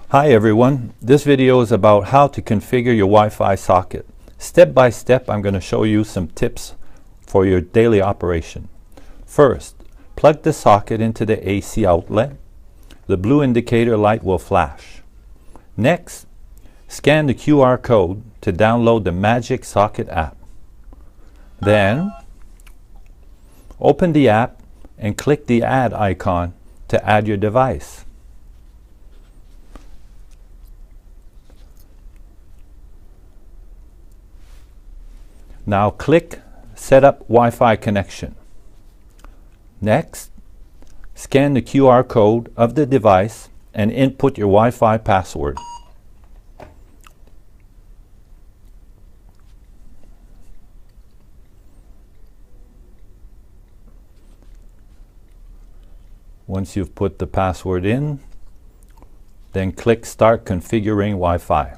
Hi everyone, this video is about how to configure your Wi-Fi socket. Step by step I'm going to show you some tips for your daily operation. First, plug the socket into the AC outlet. The blue indicator light will flash. Next, scan the QR code to download the Magic Socket app. Then, open the app and click the add icon to add your device. Now click Set up Wi-Fi connection. Next, scan the QR code of the device and input your Wi-Fi password. Once you've put the password in, then click Start Configuring Wi-Fi.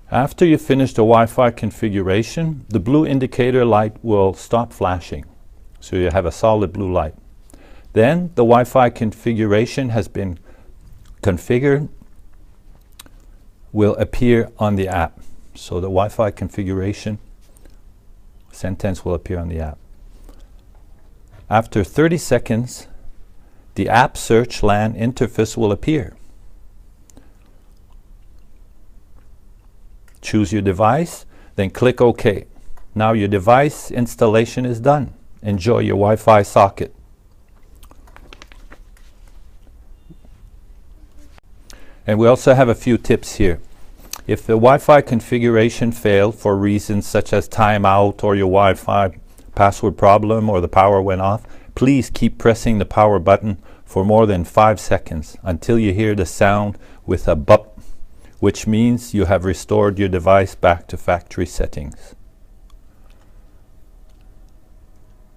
After you finish the Wi-Fi configuration, the blue indicator light will stop flashing, so you have a solid blue light. Then the Wi-Fi configuration has been configured will appear on the app. So the Wi-Fi configuration sentence will appear on the app. After 30 seconds, the app search LAN interface will appear. Choose your device, then click OK. Now your device installation is done. Enjoy your Wi-Fi socket. And we also have a few tips here. If the Wi-Fi configuration failed for reasons such as timeout or your Wi-Fi password problem or the power went off, please keep pressing the power button for more than 5 seconds until you hear the sound with a bup, which means you have restored your device back to factory settings.